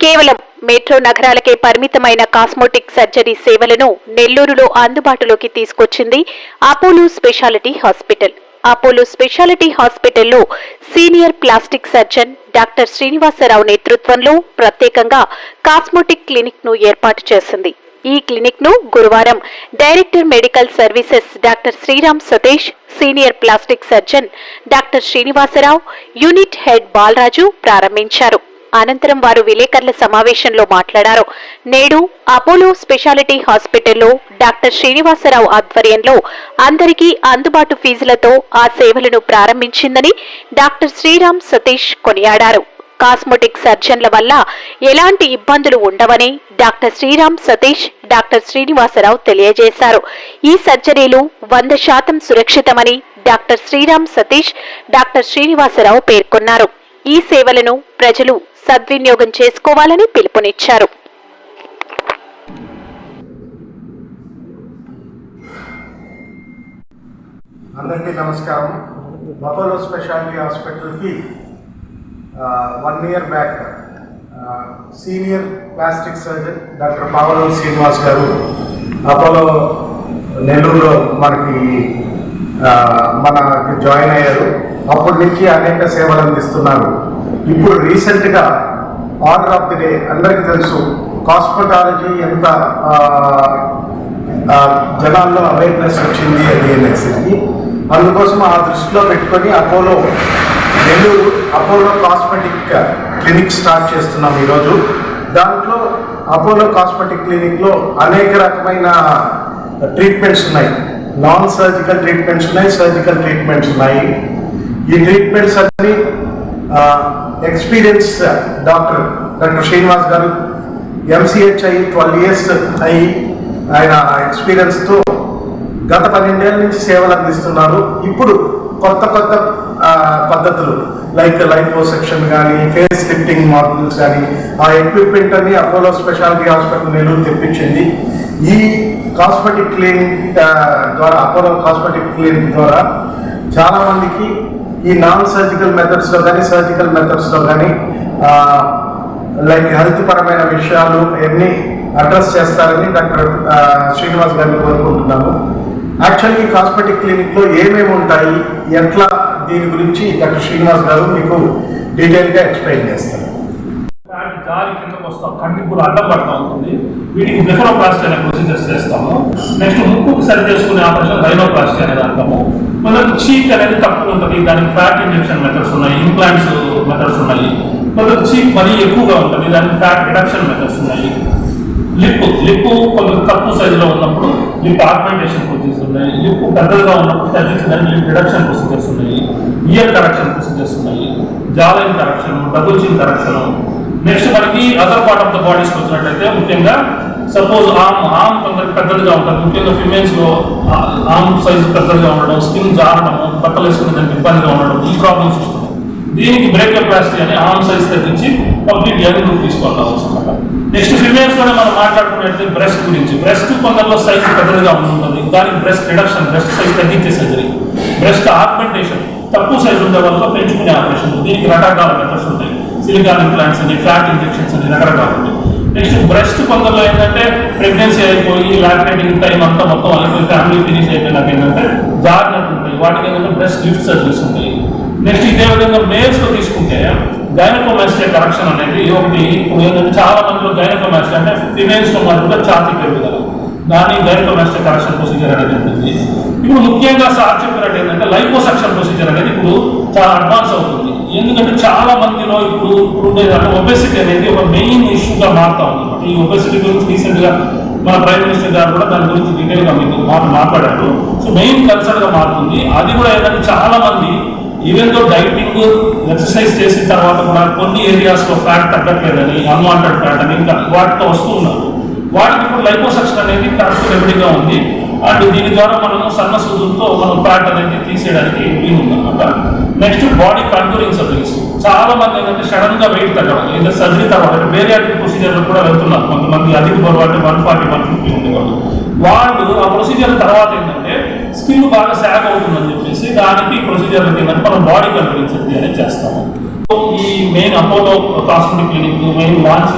కేవలం మెట్రో నగరాలకే పరిమితమైన cosmetic surgery సేవలను నెల్లూరులో అందుబాటులోకి తీసుకొచ్చింది Apollo speciality hospital. Apollo speciality హాస్పిటల్లో senior plastic surgeon doctor Srinivasarao నేతృత్వంలో ప్రత్యేకంగా కాస్మోటిక్ క్లినిక్ ను ఏర్పాటు చేసింది. ఈ క్లినిక్ ను గురువారం director medical services doctor Sriram Satish, senior plastic surgeon doctor Srinivasarao, unit head Balaraju ప్రారంభించారు. అనంతరం వారు విలేకరుల సమావేశంలో మాట్లాడారు. నేడు అపోలో స్పెషాలిటీ హాస్పిటల్లో డాక్టర్ శ్రీనివాసరావు ఆధ్వర్యంలో అందరికీ అందుబాటు ఫీజులతో ఆ సేవలను ప్రారంభించిందని డాక్టర్ శ్రీరామ్ సతీష్ కొనియాడారు. కాస్మోటిక్ సర్జన్ల వల్ల ఎలాంటి ఇబ్బందులు ఉండవని డాక్టర్ శ్రీరామ్ సతీష్, డాక్టర్ శ్రీనివాసరావు తెలియజేశారు. ఈ సర్జరీలు 100% సురక్షితమని డాక్టర్ శ్రీరామ్ సతీష్, డాక్టర్ శ్రీనివాసరావు పేర్కొన్నారు. ఈ సేవలను ప్రజలు సద్వినియోగం చేసుకోవాలని పిలుపునిచ్చారు. అందరికీ నమస్కారం. అపోలో స్పెషాలిటీ హాస్పిటల్కి 1 year back senior plastic surgeon doctor పావలో శ్రీనివాస్ గారు అపోలో నెల్లూరులో మనకి జాయిన్ అయ్యారు. అప్పటి నుంచి అనేక సేవలు అందిస్తున్నారు. ఇప్పుడు రీసెంట్గా ఆర్డర్ ఆఫ్ ది డే అందరికీ తెలుసు, కాస్మెటాలజీ ఎంత జనాల్లో అవేర్నెస్ వచ్చింది అనేసి, అందుకోసం ఆ దృష్టిలో పెట్టుకొని Apollo Nellore Apollo cosmetic clinic start చేస్తున్నాం ఈరోజు. దాంట్లో అపోలో కాస్మెటిక్ క్లినిక్లో అనేక రకమైన ట్రీట్మెంట్స్ ఉన్నాయి. నాన్ సర్జికల్ ట్రీట్మెంట్స్ ఉన్నాయి, సర్జికల్ ట్రీట్మెంట్స్ ఉన్నాయి. ఈ ట్రీట్మెంట్స్ అన్ని ఎక్స్పీరియన్స్ డాక్టర్ శ్రీనివాస్ గారు ఎంసీహెచ్ అయ్యి 12 years అయ్యి ఆయన ఎక్స్పీరియన్స్తో గత 12 ఏళ్ళ నుంచి సేవలు అందిస్తున్నారు. ఇప్పుడు కొత్త కొత్త పద్ధతులు లైక్ లైపోసెక్షన్ కానీ, ఫేస్ లిఫ్టింగ్ మోడల్స్ కానీ, ఆ ఎక్విప్మెంట్ అన్ని అపోలో స్పెషాలిటీ హాస్పిటల్ నెల్లూరు తెప్పించింది. ఈ కాస్మెటిక్ క్లినిక్ ద్వారా, అపోలో కాస్మెటిక్ క్లినిక్ ద్వారా చాలామందికి ఈ నాన్ సర్జికల్ మెథడ్స్లో కానీ, సర్జికల్ మెథడ్స్లో కానీ లైక్ హెల్త్ పరమైన విషయాలు అన్నీ అడ్రస్ చేస్తారని డాక్టర్ శ్రీనివాస్ గారిని కోరుకుంటున్నాము. యాక్చువల్లీ కాస్మెటిక్ క్లినిక్లో ఏమేమి ఉంటాయి, ఎట్లా, దీని గురించి డాక్టర్ శ్రీనివాస్ గారు మీకు డీటెయిల్గా ఎక్స్ప్లెయిన్ చేస్తారు. జారి కిందకు వస్తాం, కంటికి కూడా అడ్డం పడతా ఉంటుంది. వీటికి బ్లెఫరోప్లాస్టీ అనే ప్రొసీజర్స్ చేస్తాము. నెక్స్ట్ ముక్కుకు సరి చేసుకునే ఆపరేషన్ రైనోప్లాస్టీ అనేది అంటాము. కొందరికి చీక్ అనేది తక్కువ ఉంటుంది, దానికి ఫ్యాట్ ఇంజెక్షన్ మెథడ్స్ ఉన్నాయి, ఇంప్లాంట్స్ మెథడ్స్ ఉన్నాయి. కొందరికి చీక్ మరీ ఎక్కువగా ఉంటుంది, దానికి ఫ్యాట్ రిడక్షన్ మెథడ్స్ ఉన్నాయి. లిప్ కొంచెం తక్కువ సైజులో ఉన్నప్పుడు లిప్ ఆగ్మెంటేషన్ ప్రొసీజర్స్ ఉన్నాయి. లిప్ పెద్దగా ఉన్నప్పుడు తగ్గించడానికి లిప్ రిడక్షన్ ప్రొసీజర్స్ ఉన్నాయి. ఇయర్ కరెక్షన్ ప్రొసీజర్స్ ఉన్నాయి. జాలైన్ కరెక్షన్, డబుల్ చిన్ కరెక్షన్. నెక్స్ట్ మనకి అదర్ పార్ట్ ఆఫ్ ద బాడీస్కి వచ్చినట్లయితే ముఖ్యంగా సపోజ్ ఆర్మ్ కొందరికి పెద్దదిగా ఉంటుంది, ముఖ్యంగా ఫిమేల్స్లో ఆర్మ్ సైజు పెద్దదిగా ఉండడం, స్కిన్ జారడము, బట్టలు వేసుకునే దానికి ఇబ్బందిగా ఉండడం, ఈ ప్రాబ్లమ్స్ వస్తుంది. దీనికి బ్రేకియోప్లాస్టీ అని ఆర్మ్ సైజ్ తగ్గించి కంప్లీట్ యంగ్ లుక్ తీసుకోవాలి అవసరం. నెక్స్ట్ ఫిమేల్స్ కూడా మనం మాట్లాడుకున్నట్లయితే బ్రెస్ట్ గురించి. బ్రెస్ట్ కొందరిలో సైజ్ పెద్దదిగా ఉంటుంది, దానికి బ్రెస్ట్ రిడక్షన్, బ్రెస్ట్ సైజ్ తగ్గించే సర్జరీ. బ్రెస్ట్ ఆగ్మెంటేషన్, తక్కువ సైజు ఉండే వాళ్ళతో పెంచుకునే ఆపరేషన్. దీనికి రకరకాల మెథడ్స్ ఉంటాయి. సిలికాన్ ఇంప్లాంట్స్ అని, ఫ్లాట్ ఇంజెక్షన్స్ అని రకరకాలు ఉంటాయి. నెక్స్ట్ బ్రెస్ట్ కొందరిలో ఏంటంటే ప్రెగ్నెన్సీ అయిపోయి లాక్టేటింగ్ టైం అంతా మొత్తం అయిపోయి ఫ్యామిలీ ఫినిష్ అయిపోయినాక ఏంటంటే జారినట్టు ఉంటాయి. వాటికి ఏంటంటే బ్రెస్ట్ లిఫ్ట్ సర్జరీస్ ఉంటాయి. నెక్స్ట్ ఇదే విధంగా మేల్స్లో తీసుకుంటే గైనకోమాస్టియా కరెక్షన్ అనేది ఒకటి. ఇప్పుడు ఏంటంటే చాలా మందిలో గైనకోమాస్టియా అంటే ఫిమేల్స్లో మాత్రమే ఛాతీ పెరుగుదల, దాని గైనకోమాస్టియా కరెక్షన్ ప్రొసీజర్ అనేది ఉంటుంది. ఇప్పుడు ముఖ్యంగా సార్ చెప్పినట్టు ఏంటంటే లైపోసెక్షన్ ప్రొసీజర్ అనేది ఇప్పుడు చాలా అడ్వాన్స్ అవుతుంది. ఎందుకంటే చాలా మందిలో ఇప్పుడు ఒబెసిటీ అనేది ఒక మెయిన్ ఇష్యూగా మారుతా ఉంది. ఈ ఒబెసిటీ గురించి రీసెంట్గా మన ప్రైమ్ మినిస్టర్ గారు కూడా దాని గురించి డీటెయిల్గా మీకు మాట్లాడారు. సో మెయిన్ కన్సర్న్గా మారుతుంది. అది కూడా ఏంటంటే చాలా మంది ఈవెన్ దో డైటింగ్ ఎక్సర్సైజ్ చేసిన తర్వాత కూడా కొన్ని ఏరియాస్లో ఫ్యాట్ తగ్గట్లేదని, అన్వాంటెడ్ ఫ్యాట్ అని ఇంకా వాటితో వస్తూ ఉన్నారు. వాటికి ఇప్పుడు లైపోసెక్షన్ అనేది కరెక్ట్ రెమెడీగా ఉంది. అండ్ దీని ద్వారా మనము సన్న సూదులతో మనం ఫ్యాట్ అనేది తీసేయడానికి వీలుందన్నమాట. Next body controlling surgeries. చాలా మంది ఏంటంటే సడన్ గా వెయిట్ తగ్గడం, ఏదైనా సర్జరీ తర్వాత బేరియాట్రిక్ ప్రొసీజర్లు కూడా వెళ్తున్నారు. కొంతమంది అధిక బరువు అంటే 140, 150 ఉండేవాళ్ళు. వాళ్ళు ఆ ప్రొసీజర్ తర్వాత ఏంటంటే స్కిన్ బాగా సాగ్ అవుతుందని చెప్పేసి దానికి ప్రొసీజర్లకు ఏంటంటే మనం బాడీ కంట్రోలింగ్ సర్జరీ అనేది చేస్తాము. ఈ main Apollo cosmetic clinic main launch